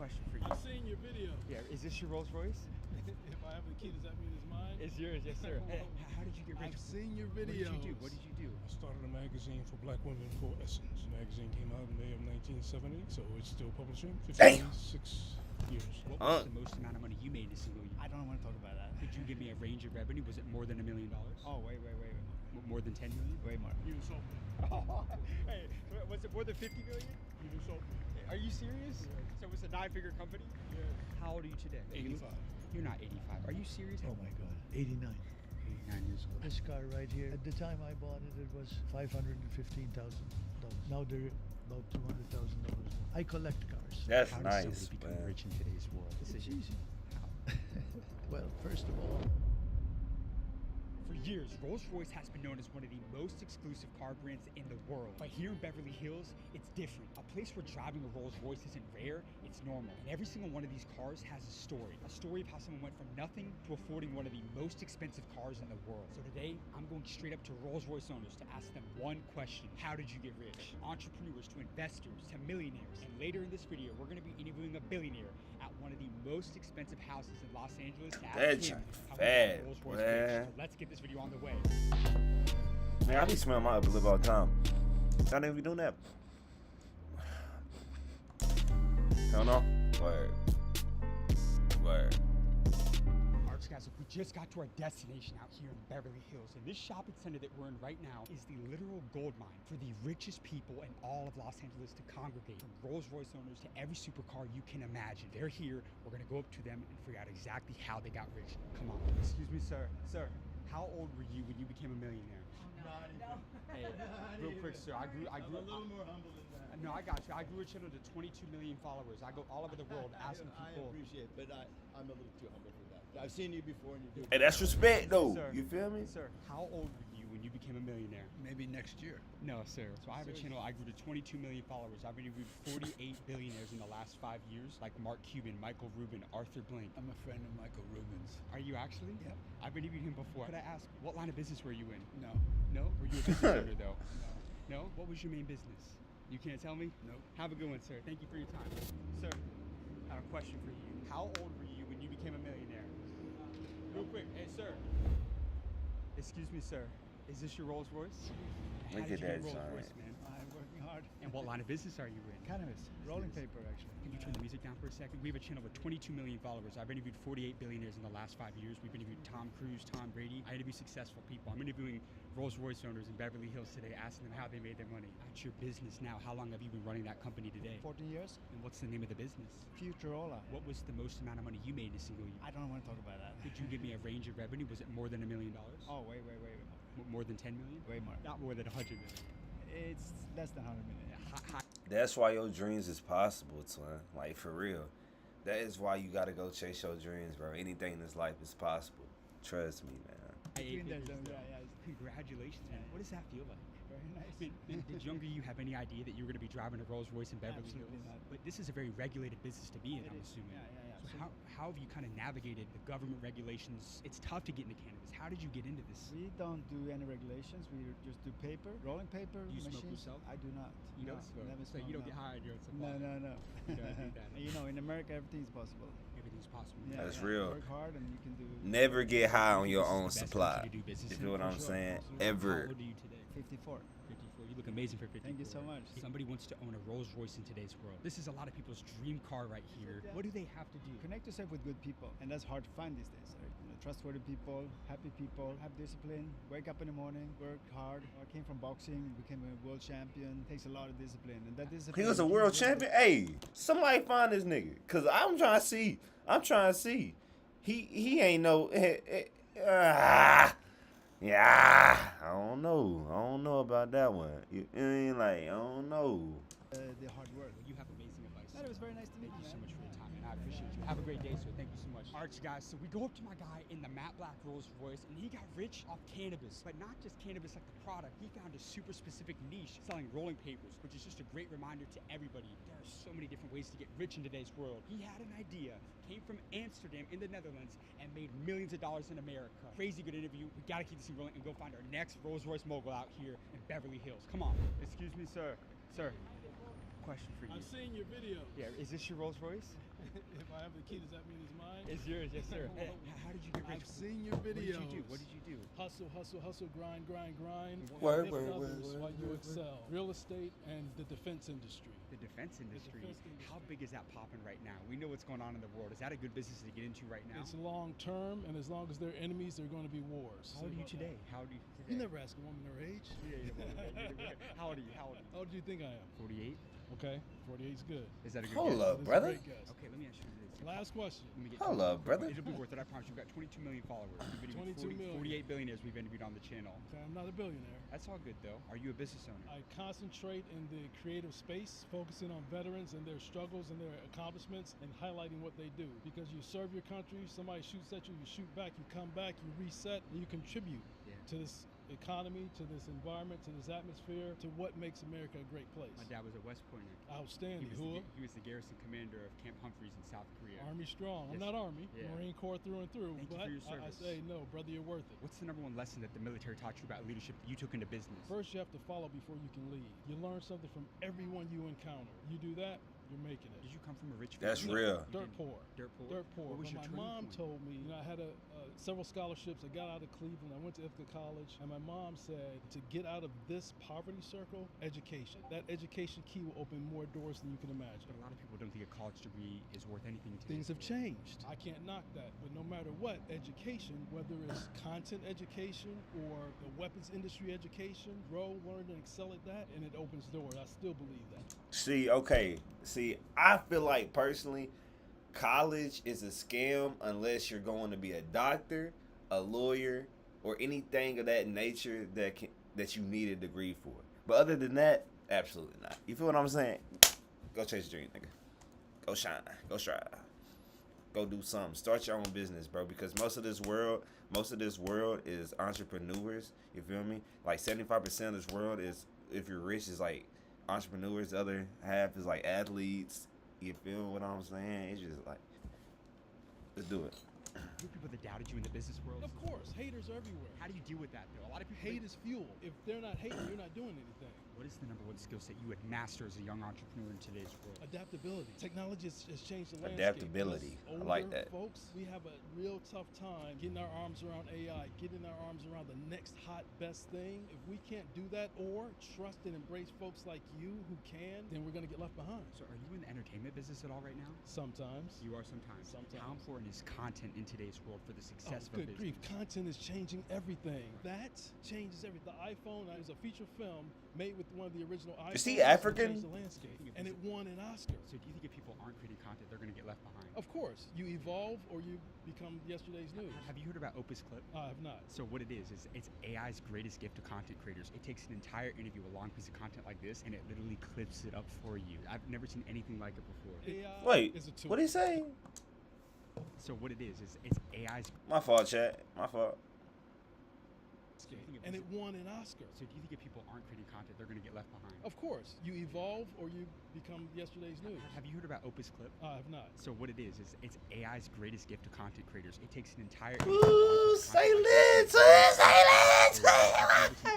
question for you. I've seen your video. Yeah, is this your Rolls Royce? If I have a key, does that mean it's mine? It's yours, yes, sir. How did you get rich? I've seen your videos. What did you do? I started a magazine for black women called Essence. The magazine came out in May of 1970, so it's still publishing. 56 years. What was the most amount of money you made in a single year? I don't want to talk about that. Could you give me a range of revenue? Was it more than $1 million? Oh, wait. More than 10 million? Way more. You insult me. Hey, was it more than 50 million? You insult me. Are you serious? Yeah. So it was a 9-figure company? Yeah. How old are you today? 85. You're not 85. Are you serious? Oh my God, 89. 89 years old. This car right here, at the time I bought it, it was $515,000. Now they're about $200,000. I collect cars. That's How nice, does somebody become man. rich in today's world? This It's is easy. How? Well, first of all, For years, Rolls-Royce has been known as one of the most exclusive car brands in the world. But here in Beverly Hills, it's different. A place where driving a Rolls-Royce isn't rare, it's normal. And every single one of these cars has a story. A story of how someone went from nothing to affording one of the most expensive cars in the world. So today, I'm going straight up to Rolls-Royce owners to ask them one question. How did you get rich? Entrepreneurs to investors to millionaires. And later in this video, we're going to be interviewing a billionaire at one of the most expensive houses in Los Angeles to ask him how he got fat, Rolls-Royce man. rich. So let's get this video on the way. Man, I be smelling my upper lip all the time. Y'all niggas be doing that? Hell no? Word. Alright guys, we just got to our destination out here in Beverly Hills, and this shopping center that we're in right now is the literal gold mine for the richest people in all of Los Angeles to congregate, from Rolls-Royce owners to every supercar you can imagine. They're here. We're gonna go up to them and figure out exactly how they got rich. Come on. Excuse me, sir. Sir, how old were you when you became a millionaire? No. Hey, real quick, sir. I grew. a little more humble than that. No, I got you. I grew a channel to 22 million followers. I go all over the world asking people. I appreciate it, but I'm a little too humble for that. I've seen you before and you do. Hey, that's respect though. Sir. You feel me? Sir, how old were you when you became a millionaire? maybe next year. No, sir. So I have a channel. I grew to 22 million followers. I've interviewed 48 billionaires in the last 5 years, like Mark Cuban, Michael Rubin, Arthur Blank. I'm a friend of Michael Rubin's. Are you actually? Yep. I've interviewed him before. Could I ask, what line of business were you in? No. No? Were you a business owner though? No. What was your main business? You can't tell me? Nope. Have a good one, sir. Thank you for your time. Sir, I have a question for you. How old were you when you became a millionaire? Real quick. Hey, sir. Excuse me, sir. Is this your Rolls Royce? How Look did at you get that Rolls Royce, sign. man? I'm working hard. And what line of business are you in? Cannabis, rolling paper, actually. Can you turn the music down for a second? We have a channel with 22 million followers. I've interviewed 48 billionaires in the last 5 years. We've interviewed Tom Cruise, Tom Brady. I interview successful people. I'm interviewing Rolls-Royce owners in Beverly Hills today, asking them how they made their money. That's your business now. How long have you been running that company today? 14 years. And what's the name of the business? Futurola. What was the most amount of money you made in a single year? I don't want to talk about that. Could you give me a range of revenue? Was it more than $1 million? Oh, way. More than 10 million? Way more. Not more than 100 million. It's less than 100 million. That's why your dreams is possible, twin. Like, for real. That is why you gotta go chase your dreams, bro. Anything in this life is possible. Trust me, man. Between there's Congratulations, man. What does that feel like? very nice. Did younger you have any idea that you were going to be driving a Rolls Royce in Beverly Absolutely Hills? not. But this is a very regulated business to be in, I'm assuming. Yeah. So how have you kind of navigated the government regulations? It's tough to get into cannabis. How did you get into this? We don't do any regulations. We just do paper, rolling paper. Do you smoke machines. yourself? I do not. You No, don't smoke. Never So smoke, you don't no. get high on your own supply. No. You don't do that. You know, in America, everything's possible. Everything's possible. Yeah, That's real. Work hard and you can do. Never get high on your This is own the best supply. country to do business You in, feel what for I'm sure. saying? How Ever. old are you today? 54. 54. You look amazing for 54. Thank you so much. Somebody wants to own a Rolls Royce in today's world. This is a lot of people's dream car right here. What do they have to do? Connect yourself with good people, and that's hard to find these days. Right? You know, trustworthy people, happy people, have discipline, wake up in the morning, work hard. I came from boxing, became a world champion. Takes a lot of discipline, and that discipline. He was a world champion. Hey, somebody find this nigga, cause I'm trying to see. He ain't no. Yeah, I don't know about that one. You ain't like, I don't know. The hard work. You have amazing advice. That was very nice to meet Thank you you, so man. much for your time, man. I appreciate you. Have a great day, sir. Thank you so much. All right, guys. So we go up to my guy in the matte black Rolls Royce, and he got rich off cannabis, but not just cannabis like the product. He found a super specific niche selling rolling papers, which is just a great reminder to everybody. There are so many different ways to get rich in today's world. He had an idea, came from Amsterdam in the Netherlands, and made millions of dollars in America. Crazy good interview. We gotta keep this thing rolling and go find our next Rolls Royce mogul out here in Beverly Hills. Come on. Excuse me, sir. Sir. question for you. I've seen your videos. Yeah, is this your Rolls Royce? If I have the key, does that mean it's mine? It's yours, yes, sir. How did you get rich? I've seen your videos. What did you do? Hustle, hustle, hustle, grind, grind, grind. Word, Lift word, others word, while you word, excel. Real estate and the defense industry. The defense industry. defense industry. How big is that popping right now? We know what's going on in the world. Is that a good business to get into right now? It's long term, and as long as they're enemies, they're going to be wars. How old are you today? How old are you today? You never ask a woman her age. How old are you? How old are you? How old do you think I am? 48? Okay, 48 is good. Is that a good Hold guess? up, That is a brother. great guess. Okay, let me ask you this. Last question. Let me get Hold up, brother. It'll be worth it. I promise you. We've got 22 million followers. We've interviewed 22 million. 48 billionaires we've interviewed on the channel. Okay, I'm not a billionaire. That's all good, though. Are you a business owner? I concentrate in the creative space, focusing on veterans and their struggles and their accomplishments and highlighting what they do. Because you serve your country, somebody shoots at you, you shoot back, you come back, you reset, and you contribute to this economy, to this environment, to this atmosphere, to what makes America a great place. My dad was a West Pointer. Outstanding. He was the garrison commander of Camp Humphreys in South Korea. Army strong. I'm Yes. not Army, Yeah. Marine Corps through and through. Thank you but for your I service. say, no, brother, you're worth it. What's the number one lesson that the military taught you about leadership that you took into business? First, you have to follow before you can lead. You learn something from everyone you encounter. You do that, you're making it. Did you come from a rich That's family? real. You Dirt did. poor. Dirt poor. Dirt poor. What was But your my turning mom point? told me, I had several scholarships. I got out of Cleveland. I went to Ithaca College, and my mom said to get out of this poverty circle, education. That education key will open more doors than you can imagine. But a lot of people don't think a college degree is worth anything. To Things have changed. I can't knock that. But no matter what, education, whether it's content education or the weapons industry education, grow, learn, and excel at that, and it opens doors. I still believe that. See, I feel like personally, college is a scam unless you're going to be a doctor, a lawyer, or anything of that nature that you need a degree for. But other than that, absolutely not. You feel what I'm saying? Go chase your dream, nigga. Go shine. Go strive. Go do something. Start your own business, bro. Because most of this world is entrepreneurs. You feel me? Like 75% of this world is, if you're rich, is like entrepreneurs. The other half is like athletes. You feel what I'm saying? It's just like, let's do it. You people that doubted you in the business world. Of course, haters are everywhere. How do you deal with that, though? A lot of people Hate is fuel. If they're not hating, you're not doing anything. What is the number one skill set you would master as a young entrepreneur in today's world? Adaptability. Technology has changed the landscape. Adaptability. Us I like older that. Folks, we have a real tough time getting our arms around AI, getting our arms around the next hot best thing. If we can't do that or trust and embrace folks like you who can, then we're going to get left behind. So are you in the entertainment business at all right now? Sometimes. You are sometimes. Sometimes. How important is content in today's world for the success of a Good business? grief. Content is changing everything. That changes everything. The iPhone is a feature film made with one of the original iPhones. Is he African? Changed the landscape. And it won an Oscar. So do you think if people aren't creating content, they're going to get left behind? Of course. You evolve or you become yesterday's news. Have you heard about Opus Clip? I have not. So what it is it's AI's greatest gift to content creators. It takes an entire interview, a long piece of content like this, and it literally clips it up for you. I've never seen anything like it before. AI Wait, is a tool. what did he say? So what it is it's AI's. My fault, chat. My fault. And it won an Oscar. So do you think if people aren't creating content, they're going to get left behind? Of course. You evolve or you become yesterday's news. Have you heard about Opus Clip? I have not. So what it is it's AI's greatest gift to content creators. It takes an entire. Ooh, say it, say it.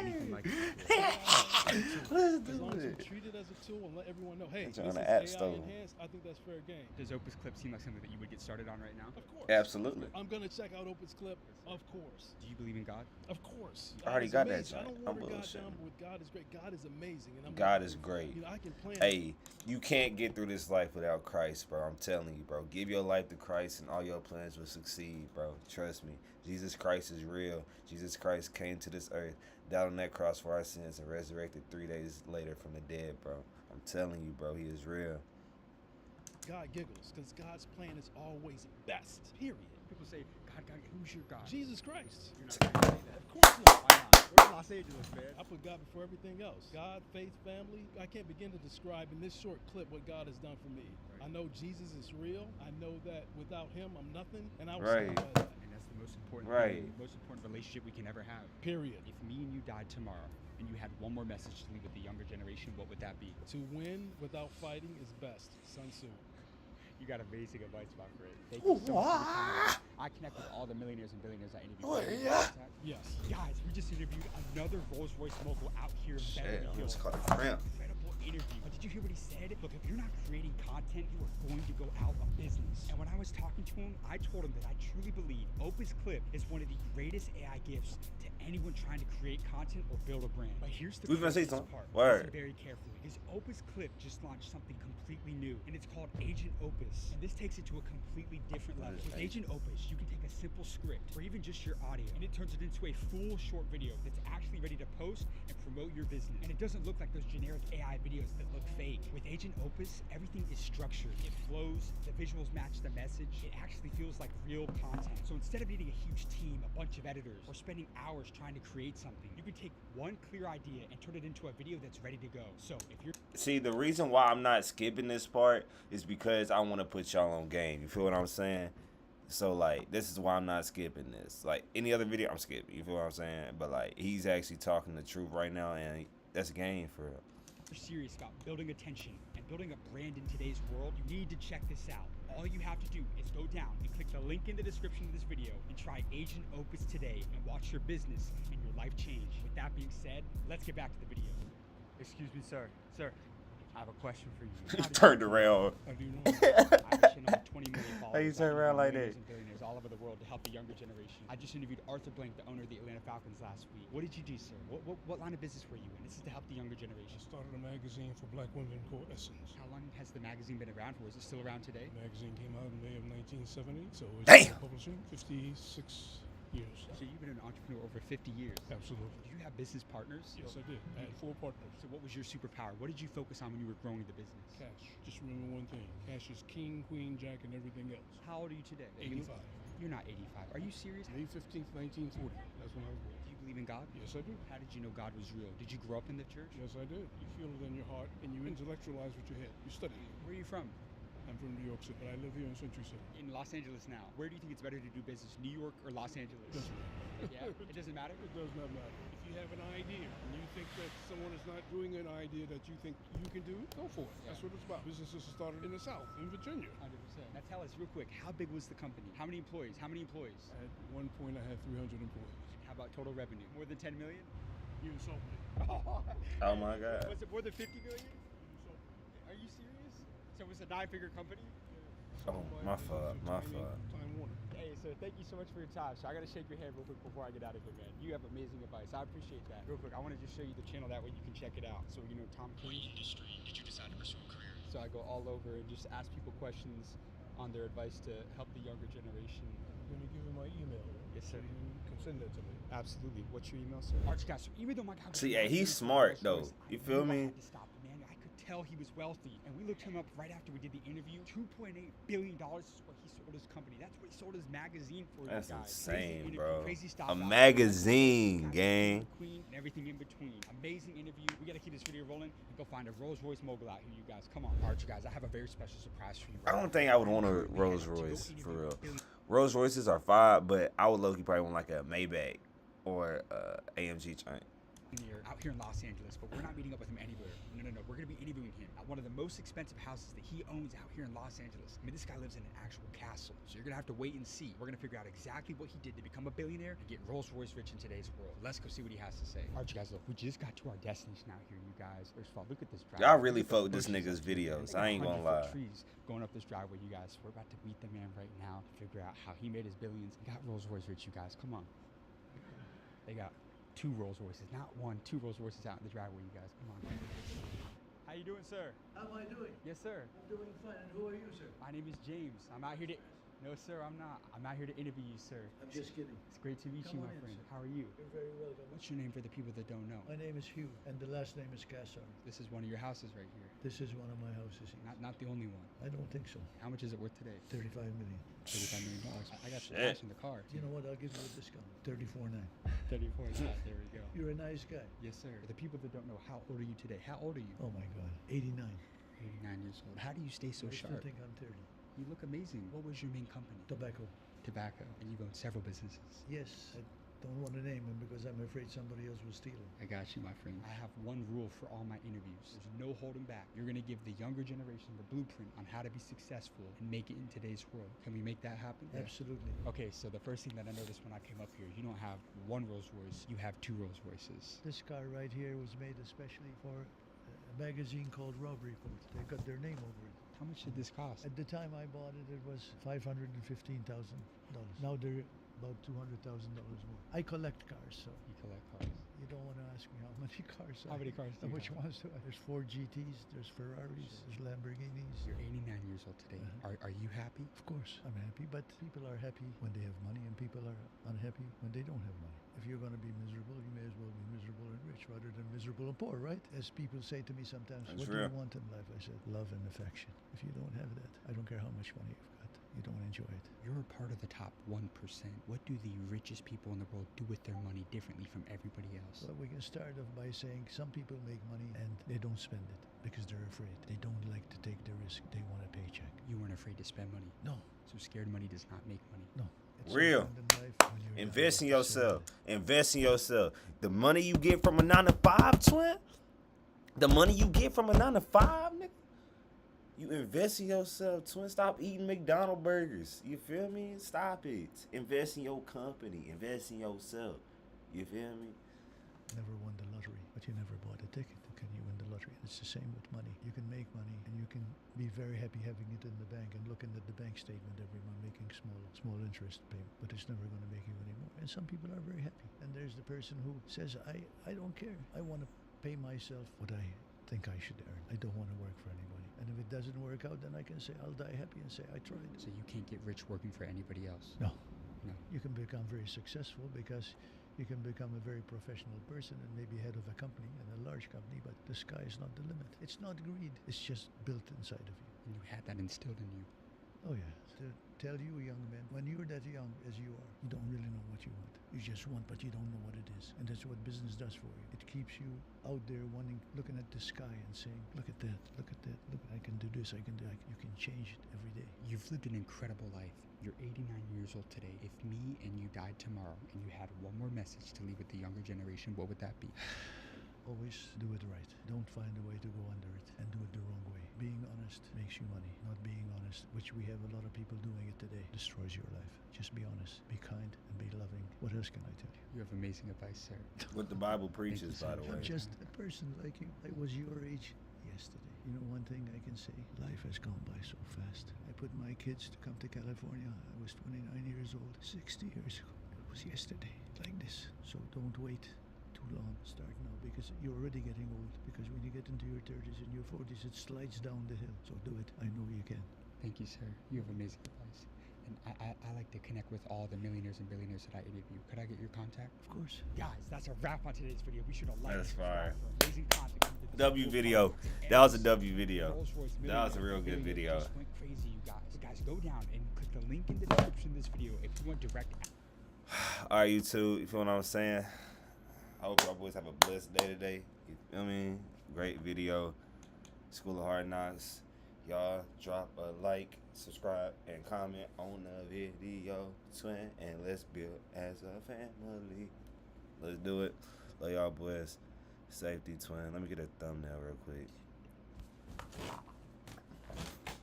Anything like this before. Let's As long do as you it. treat it as a tool and let everyone know, hey, It's this on is the App AI Store. enhanced, I think that's fair game. Does Opus Clip seem like something that you would get started on right now? Of course. Absolutely. I'm going to check out Opus Clip. Of course. Do you believe in God? Of course. I already God got is that amazing. I joint. don't I'm water God bullshitting. down, but with God is great. God is amazing. And I'm God is great. You know, I can plan. Hey, you can't get through this life without Christ, bro. I'm telling you, bro. Give your life to Christ and all your plans will succeed, bro. Trust me. Jesus Christ is real. Jesus Christ came to this earth, died on that cross for our sins, and resurrected 3 days later from the dead, bro. I'm telling you, bro. He is real. God giggles because God's plan is always best. Period. People say, God, who's your God? Jesus Christ. You're not going to say that. Of course not. Why not? We're in Los Angeles, man. I put God before everything else. God, faith, family. I can't begin to describe in this short clip what God has done for me. Right. I know Jesus is real. I know that without him, I'm nothing. And I was Right. saved by that. And that's the most important Right. thing, most important relationship we can ever have. Period. If me and you died tomorrow and you had one more message to leave with the younger generation, what would that be? To win without fighting is best. Sun Tzu. You got amazing advice, my friend. Thank you so much for your time. I connect with all the millionaires and billionaires I interviewed. Yes. Guys, we just interviewed another Rolls Royce mogul out here in Shit, Beverly I Hills. almost caught a cramp. Incredible interview. But did you hear what he said? Look, if you're not creating content, you are going to go out of business. And when I was talking to him, I told him that I truly believe Opus Clip is one of the greatest AI gifts to anyone trying to create content or build a brand. But here's the craziest part. Listen very carefully, because Opus Clip just launched something completely new, and it's called Agent Opus. And this takes it to a completely different level. With Agent Opus, you can take a simple script or even just your audio, and it turns it into a full short video that's actually ready to post and promote your business. And it doesn't look like those generic AI videos that look fake. With Agent Opus, everything is structured. It flows, the visuals match the message. It actually feels like real content. So instead of needing a huge team, a bunch of editors, or spending hours trying to create something, you can take one clear idea and turn it into a video that's ready to go. So if you're... See, the reason why I'm not skipping this part is because I want to put y'all on game. You feel what I'm saying? So, like, this is why I'm not skipping this. Like, any other video, I'm skipping. You feel what I'm saying? But, like, he's actually talking the truth right now, and that's game for real. If you're serious about building attention and building a brand in today's world, you need to check this out. All you have to do is go down and click the link in the description of this video and try Agent Opus today and watch your business and your life change. With that being said, let's get back to the video. Excuse me, sir. Sir, I have a question for you. He turned around. How do you know? I have 20 million followers. How you turn around like that? And billionaires all over the world to help the younger generation. I just interviewed Arthur Blank, the owner of the Atlanta Falcons, last week. What did you do, sir? What line of business were you in? This is to help the younger generation. I started a magazine for black women called Essence. How long has the magazine been around for? Is it still around today? The magazine came out in May of 1970, so it's Damn. publishing 56 years. So you've been an entrepreneur over 50 years. Absolutely. Did you have business partners? Yes, I did. I had 4 partners. So what was your superpower? What did you focus on when you were growing the business? Cash. Just remember one thing. Cash is king, queen, jack, and everything else. How old are you today? 85. You're not 85. Are you serious? May 15th, 1940. That's when I was born. Do you believe in God? Yes, I do. How did you know God was real? Did you grow up in the church? Yes, I did. You feel it in your heart, and you intellectualize with your head. You study it. Where are you from? I'm from New York City, but I live here in Century City. In Los Angeles now. Where do you think it's better to do business, New York or Los Angeles? Doesn't matter. Yeah, it doesn't matter? It does not matter. If you have an idea and you think that someone is not doing an idea that you think you can do, go for it. Yeah. That's what it's about. Businesses started in the South, in Virginia. 100%. Now tell us real quick, how big was the company? How many employees? How many employees? At one point, I had 300 employees. How about total revenue? More than 10 million? You insult me. Oh my God. Was it more than 50 million? Are you serious? So it was a 9-figure company? Oh, my fault. My fault. Time Warner. Hey, sir, thank you so much for your time. So I gotta shake your hand real quick before I get out of here, man. You have amazing advice. I appreciate that. Real quick, I want to just show you the channel, that way you can check it out. So you know Tom Cruise. What industry did you decide to pursue a career? So I go all over and just ask people questions on their advice to help the younger generation. I'm going to give you my email. Yes, sir. So you can send that to me. Absolutely. What's your email, sir? Arch guys, even though my guy was See, yeah, he's smart though. You feel me? I had to stop him, man. I could tell he was wealthy, and we looked him up right after we did the interview. $2.8 billion is what he sold his company. That's what he sold his magazine for. That's you guys. insane, Crazy bro. Crazy style A out. magazine, gang. Queen and everything in between. Amazing interview. We gotta keep this video rolling and go find a Rolls Royce mogul out here, you guys. Come on, Arch, you guys. I have a very special surprise for you. I don't think I would want a Rolls Royce for real. Rolls Royces are fine, but I would low-key probably want like a Maybach or AMG joint. Out here in Los Angeles, but we're not meeting up with him anywhere. No. We're gonna be interviewing him at one of the most expensive houses that he owns out here in Los Angeles. I mean, this guy lives in an actual castle, so you're gonna have to wait and see. We're gonna figure out exactly what he did to become a billionaire and get Rolls Royce rich in today's world. Let's go see what he has to say. All right, you guys, look, we just got to our destination out here, you guys. First of all, look at this driveway. Y'all really fuck with this nigga's videos. I ain't gonna lie. Trees going up this driveway, you guys. We're about to meet the man right now to figure out how he made his billions. He got Rolls Royce rich, you guys. Come on. They got 2 Rolls Royces, not 1, 2 Rolls Royces out in the driveway, you guys. Come on. How you doing, sir? How am I doing? Yes, sir. I'm doing fine. And who are you, sir? My name is James. I'm out here to... No, sir, I'm not. I'm out here to interview you, sir. I'm just kidding. It's great to meet you, Come my on in, friend. sir. How are you? You're very welcome. What's your name for the people that don't know? My name is Hugh, and the last name is Cassar. This is one of your houses right here. This is one of my houses here. Not the only one. I don't think so. How much is it worth today? 35 million. $35 million. I got some Shit. cash in the car. You know what? I'll give you a discount. 34.9. 34. Yeah, there we go. You're a nice guy. Yes, sir. For the people that don't know, how old are you today? How old are you? Oh my God. 89. 89 years old. How do you stay so I still sharp? think I'm 30. You look amazing. What was your main company? Tobacco. Tobacco. And you've owned several businesses. Yes. I don't want to name them because I'm afraid somebody else will steal them. I got you, my friend. I have one rule for all my interviews. There's no holding back. You're going to give the younger generation the blueprint on how to be successful and make it in today's world. Can we make that happen? Absolutely. Okay, so the first thing that I noticed when I came up here, you don't have 1 Rolls Royce, you have 2 Rolls Royces. This car right here was made especially for a magazine called Rob Report. They got their name over it. How much did this cost? At the time I bought it, it was $515,000. Now they're about $200,000 more. I collect cars, so You collect cars. you don't want to ask me how many cars. How many cars do you Which have? ones do I? There's Ford GTs, there's Ferraris, there's Lamborghinis. You're 89 years old today. Are you happy? Of course, I'm happy, but people are happy when they have money, and people are unhappy when they don't have money. If you're going to be miserable, you may as well be miserable and rich rather than miserable and poor, right? As people say to me sometimes, That's what do real. you want in life? I said, love and affection. If you don't have that, I don't care how much money you've got. You don't enjoy it. You're a part of the top 1%. What do the richest people in the world do with their money differently from everybody else? Well, we can start off by saying some people make money and they don't spend it because they're afraid. They don't like to take the risk. They want a paycheck. You weren't afraid to spend money. No, So scared money does not make money. no. It's Real. something in life when you're Invest in young, yourself. so- Invest in yourself. The money you get from a 9 to 5, twin. The money you get from a 9 to 5, nigga. You invest in yourself, twin. Stop eating McDonald's burgers. You feel me? Stop it. Invest in your company. Invest in yourself. You feel me? Never won the lottery, but you never bought a ticket. Can you win the lottery? It's the same with money. You can make money and you can be very happy having it in the bank and looking at the bank statement every month, making small interest payment, but it's never going to make you any more. And some people are very happy. And there's the person who says, I don't care. I want to pay myself what I think I should earn. I don't want to work for anybody. And if it doesn't work out, then I can say I'll die happy and say I tried. So you can't get rich working for anybody else. No. No. You can become very successful because you can become a very professional person and maybe head of a company and a large company, but the sky is not the limit. It's not greed. It's just built inside of you. And you had that instilled in you. Oh yeah. To tell you, young man, when you're that young as you are, you don't really know what you want. You just want, but you don't know what it is. And that's what business does for you. It keeps you out there wanting, looking at the sky and saying, look at that, look at that, look, I can do this, I can do that. You can change it every day. You've lived an incredible life. You're 89 years old today. If me and you died tomorrow and you had one more message to leave with the younger generation, what would that be? Always do it right. Don't find a way to go under it and do it the wrong way. Being honest makes you money. Not being honest, which we have a lot of people doing it today, destroys your life. Just be honest, be kind, and be loving. What else can I tell you? You have amazing advice, sir. What the Bible preaches, so by the much. way. I'm just a person like you. I was your age yesterday. You know one thing I can say? Life has gone by so fast. I put my kids to come to California. I was 29 years old. 60 years ago. It was yesterday, like this. So don't wait too long. Start now because you're already getting old. Because when you get into your 30s and your 40s, it slides down the hill. So do it. I know you can. Thank you, sir. You have amazing advice. And I like to connect with all the millionaires and billionaires that I interview. Could I get your contact? Of course. Guys, that's a wrap on today's video. Be sure to like That's and subscribe fire. for amazing content. coming to this W cool video. podcast. That was a W video. Rolls-Royce That was a real good millionaire video. Just went crazy, you guys. So guys, go down and click the link in the description of this video if you want direct. All right, YouTube. You feel what I'm saying? I hope y'all boys have a blessed day today. You feel me? Great video. School of Hard Knocks. Y'all drop a like, subscribe, and comment on the video, twin, and let's build as a family. Let's do it. Love y'all boys. Safety, twin. Let me get a thumbnail real quick.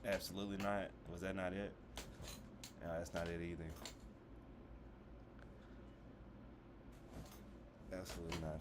Absolutely not. Was that not it? No, that's not it either. Absolutely not.